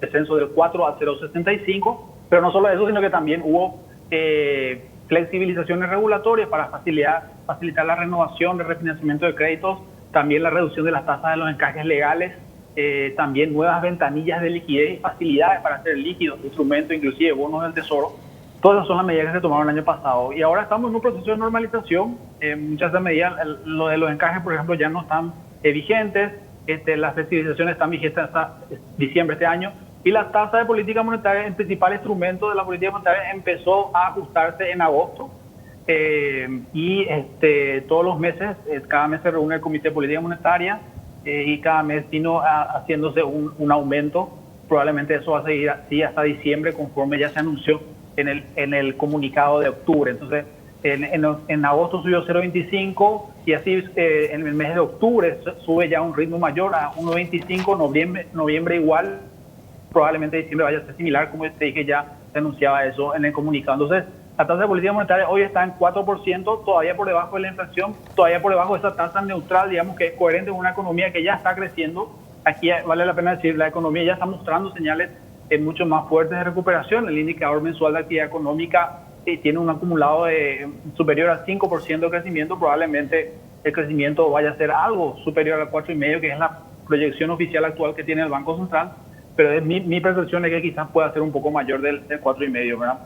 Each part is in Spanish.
descenso del 4 a 0,65, pero no solo eso, sino que también hubo flexibilizaciones regulatorias para facilitar la renovación de refinanciamiento de créditos, también la reducción de las tasas de los encajes legales, también nuevas ventanillas de liquidez y facilidades para hacer líquidos, instrumentos, inclusive bonos del tesoro. Todas esas son las medidas que se tomaron el año pasado. Y ahora estamos en un proceso de normalización. Muchas de las medidas, lo de los encajes, por ejemplo, ya no están vigentes. Las flexibilizaciones están vigentes hasta diciembre de este año. Y la tasa de política monetaria, el principal instrumento de la política monetaria, empezó a ajustarse en agosto. Todos los meses, cada mes se reúne el Comité de Política Monetaria y cada mes vino haciéndose un aumento. Probablemente eso va a seguir así hasta diciembre, conforme ya se anunció en el comunicado de octubre. Entonces, en agosto subió 0,25 y así en el mes de octubre sube ya a un ritmo mayor a 1,25, noviembre igual, probablemente diciembre vaya a ser similar, como te dije, ya se anunciaba eso en el comunicado. Entonces, la tasa de política monetaria hoy está en 4%, todavía por debajo de la inflación, todavía por debajo de esa tasa neutral, digamos que es coherente con una economía que ya está creciendo. Aquí vale la pena decir, la economía ya está mostrando señales mucho más fuertes de recuperación. El indicador mensual de actividad económica tiene un acumulado superior al 5% de crecimiento. Probablemente el crecimiento vaya a ser algo superior al 4,5%, que es la proyección oficial actual que tiene el Banco Central, pero mi percepción es que quizás pueda ser un poco mayor del 4,5%, ¿verdad?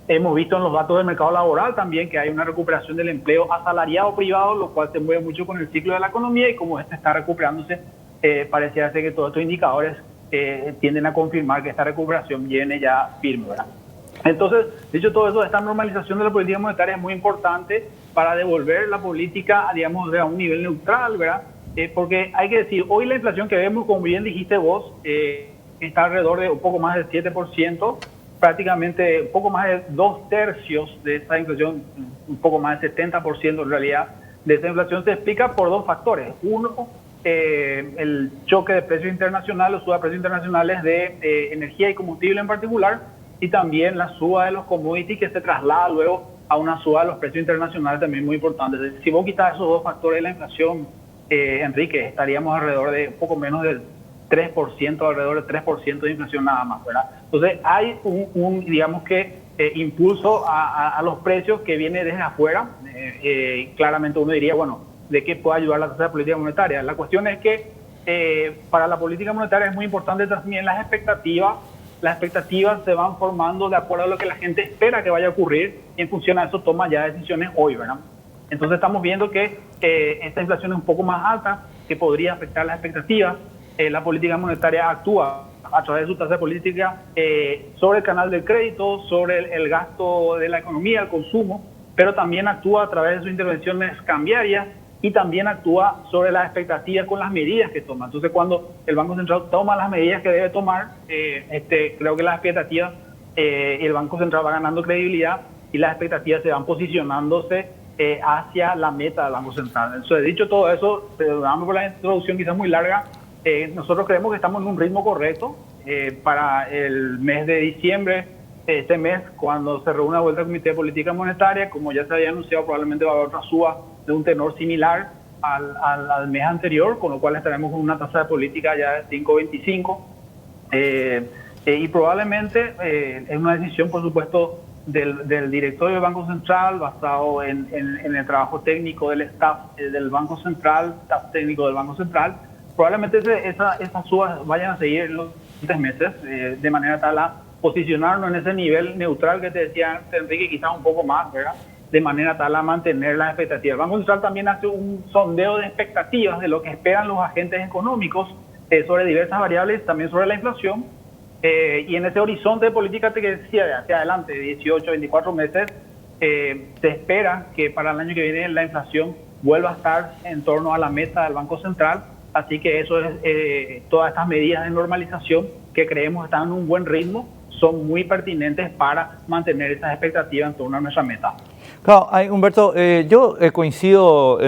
Hemos visto en los datos del mercado laboral también que hay una recuperación del empleo asalariado privado, lo cual se mueve mucho con el ciclo de la economía, y como está recuperándose, pareciera ser que todos estos indicadores tienden a confirmar que esta recuperación viene ya firme, ¿verdad? Entonces, dicho todo eso, esta normalización de la política monetaria es muy importante para devolver la política, digamos, a un nivel neutral, ¿verdad? Porque hay que decir, hoy la inflación que vemos, como bien dijiste vos, está alrededor de un poco más del 7%, prácticamente un poco más de 2/3 de esa inflación, un poco más del 70% en realidad de esa inflación se explica por dos factores. Uno, el choque de precios internacionales, suba de precios internacionales de energía y combustible en particular, y también la suba de los commodities, que se traslada luego a una suba de los precios internacionales también muy importante. Si vos quitas esos dos factores de la inflación, Enrique, estaríamos alrededor de un poco menos del 3%, alrededor del 3% de inflación nada más, ¿verdad? Entonces hay digamos que, impulso a los precios que viene desde afuera. Claramente uno diría, bueno, ¿de qué puede ayudar la tasa de política monetaria? La cuestión es que para la política monetaria es muy importante también las expectativas. Las expectativas se van formando de acuerdo a lo que la gente espera que vaya a ocurrir, y en función a eso toma ya decisiones hoy, ¿verdad? Entonces estamos viendo que esta inflación es un poco más alta, que podría afectar las expectativas. La política monetaria actúa a través de su tasa de política sobre el canal del crédito, sobre el gasto de la economía, el consumo, pero también actúa a través de sus intervenciones cambiarias y también actúa sobre las expectativas con las medidas que toma. Entonces, cuando el Banco Central toma las medidas que debe tomar, creo que las expectativas, el Banco Central va ganando credibilidad y las expectativas se van posicionándose hacia la meta del Banco Central. Entonces, dicho todo eso, perdóname por la introducción quizás muy larga, nosotros creemos que estamos en un ritmo correcto para el mes de diciembre. Este mes, cuando se reúna vuelta el Comité de Política Monetaria, como ya se había anunciado, probablemente va a haber otra suba de un tenor similar al mes anterior, con lo cual estaremos con una tasa de política ya de 5,25. Y probablemente es una decisión, por supuesto, del directorio del Banco Central, basado en el trabajo técnico del staff del Banco Central, staff técnico del Banco Central. Probablemente esas subas vayan a seguir en los siguientes meses, de manera tal a posicionarnos en ese nivel neutral que te decía Enrique, quizás un poco más, ¿verdad? De manera tal a mantener las expectativas. El Banco Central también hace un sondeo de expectativas de lo que esperan los agentes económicos sobre diversas variables, también sobre la inflación, y en ese horizonte de política que decía de hacia adelante, 18, 24 meses, se espera que para el año que viene la inflación vuelva a estar en torno a la meta del Banco Central. Así que eso es, todas estas medidas de normalización que creemos están en un buen ritmo, son muy pertinentes para mantener esas expectativas en torno a nuestra meta. Claro, Humberto, yo coincido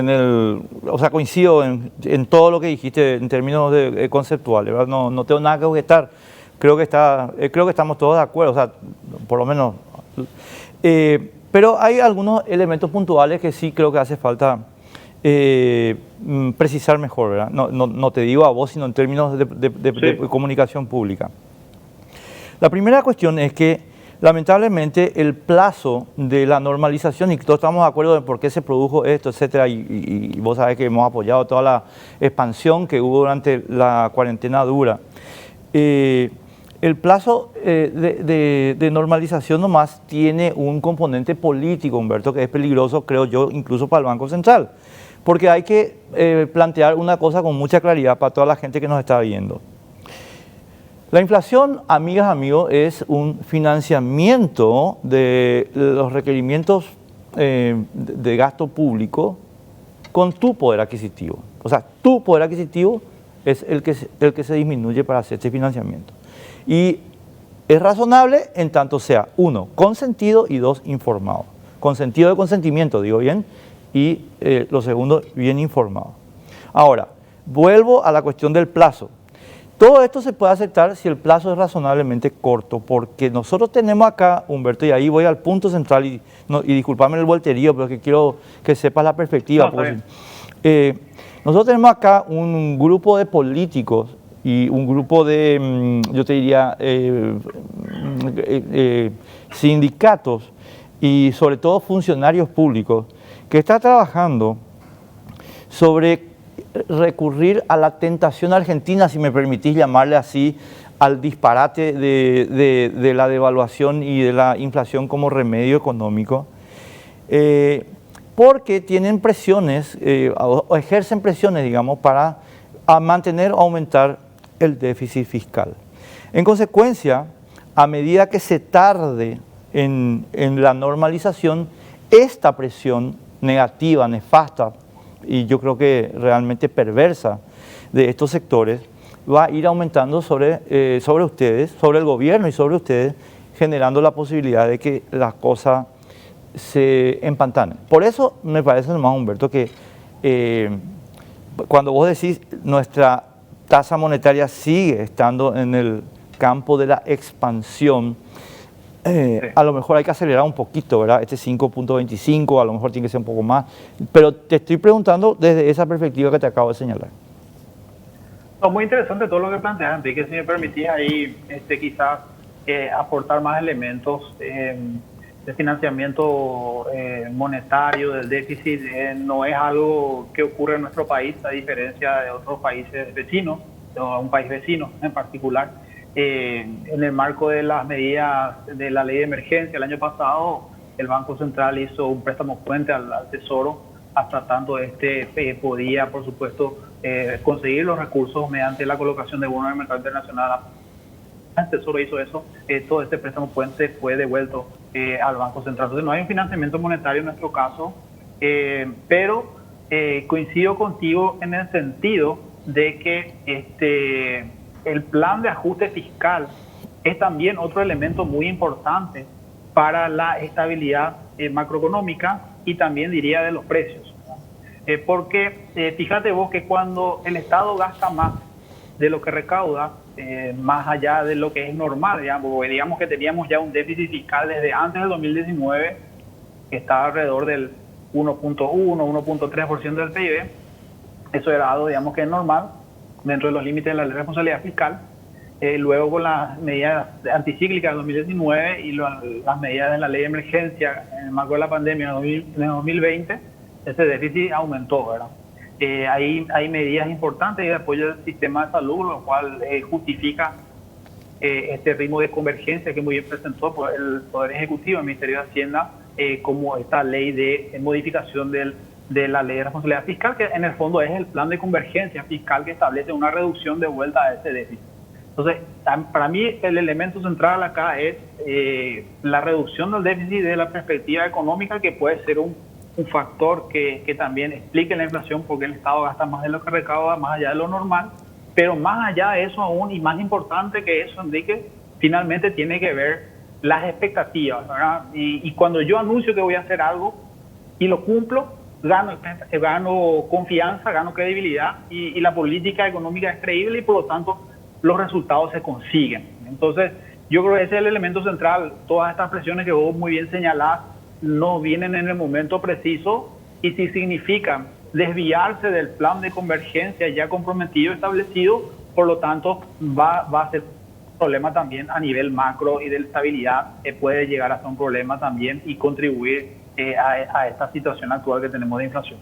coincido en todo lo que dijiste en términos conceptuales, ¿verdad? No tengo nada que objetar. Creo que estamos todos de acuerdo, o sea, por lo menos. Pero hay algunos elementos puntuales que sí creo que hace falta precisar mejor, ¿verdad? No te digo a vos, sino en términos de comunicación pública. La primera cuestión es que lamentablemente el plazo de la normalización, y todos estamos de acuerdo en por qué se produjo esto, etcétera, y vos sabés que hemos apoyado toda la expansión que hubo durante la cuarentena dura. El plazo de normalización nomás tiene un componente político, Humberto, que es peligroso, creo yo, incluso para el Banco Central, porque hay que plantear una cosa con mucha claridad para toda la gente que nos está viendo. La inflación, amigas, amigos, es un financiamiento de los requerimientos de gasto público con tu poder adquisitivo. O sea, tu poder adquisitivo es el que se disminuye para hacer este financiamiento. Y es razonable en tanto sea, uno, consentido y dos, informado. Consentido de consentimiento, digo bien, y lo segundo, bien informado. Ahora, vuelvo a la cuestión del plazo. Todo esto se puede aceptar si el plazo es razonablemente corto, porque nosotros tenemos acá, Humberto, y ahí voy al punto central, y disculpame el volterío, pero que quiero que sepas la perspectiva. Nosotros tenemos acá un grupo de políticos y un grupo de, yo te diría, sindicatos y sobre todo funcionarios públicos que está trabajando sobre recurrir a la tentación argentina, si me permitís llamarle así, al disparate de la devaluación y de la inflación como remedio económico, porque tienen presiones, o ejercen presiones, digamos, para mantener o aumentar el déficit fiscal. En consecuencia, a medida que se tarde en la normalización, esta presión negativa, nefasta, y yo creo que realmente perversa de estos sectores, va a ir aumentando sobre ustedes, sobre el gobierno y sobre ustedes, generando la posibilidad de que las cosas se empantanen. Por eso me parece, nomás, Humberto, que cuando vos decís nuestra tasa monetaria sigue estando en el campo de la expansión, a lo mejor hay que acelerar un poquito, ¿verdad? Este 5.25, a lo mejor tiene que ser un poco más, pero te estoy preguntando desde esa perspectiva que te acabo de señalar. No, muy interesante todo lo que planteas, Enrique. Si me permitís ahí quizás aportar más elementos de financiamiento monetario del déficit. No es algo que ocurre en nuestro país, a diferencia de otros países vecinos, o un país vecino en particular. En el marco de las medidas de la ley de emergencia el año pasado, el Banco Central hizo un préstamo puente al Tesoro, hasta tanto podía, por supuesto, conseguir los recursos mediante la colocación de bonos en el mercado internacional. El Tesoro hizo eso, todo este préstamo puente fue devuelto al Banco Central. Entonces no hay un financiamiento monetario en nuestro caso, pero coincido contigo en el sentido de que el plan de ajuste fiscal es también otro elemento muy importante para la estabilidad macroeconómica y también diría de los precios. Porque fíjate vos que cuando el Estado gasta más de lo que recauda, más allá de lo que es normal, digamos que teníamos ya un déficit fiscal desde antes del 2019 que estaba alrededor del 1.1, 1.3% del PIB. Eso era algo, digamos, que es normal dentro de los límites de la ley de responsabilidad fiscal. Luego con las medidas anticíclicas del 2019 y las medidas de la ley de emergencia en el marco de la pandemia en el 2020, ese déficit aumentó, ¿verdad? Hay medidas importantes de apoyo del sistema de salud, lo cual justifica este ritmo de convergencia que muy bien presentó por el Poder Ejecutivo, el Ministerio de Hacienda, como esta ley de modificación de la ley de responsabilidad fiscal, que en el fondo es el plan de convergencia fiscal que establece una reducción de vuelta a ese déficit. Entonces, para mí el elemento central acá es la reducción del déficit de la perspectiva económica, que puede ser un factor que también explique la inflación, porque el Estado gasta más de lo que recauda, más allá de lo normal. Pero más allá de eso aún, y más importante que eso, Enrique, finalmente tiene que ver las expectativas, ¿verdad? Y cuando yo anuncio que voy a hacer algo y lo cumplo, gano confianza, gano credibilidad, y la política económica es creíble y por lo tanto los resultados se consiguen. Entonces yo creo que ese es el elemento central. Todas estas presiones que vos muy bien señalás no vienen en el momento preciso, y si significan desviarse del plan de convergencia ya comprometido, establecido, por lo tanto va a ser problema también a nivel macro y de estabilidad, puede llegar a ser un problema también y contribuir a esta situación actual que tenemos de inflación.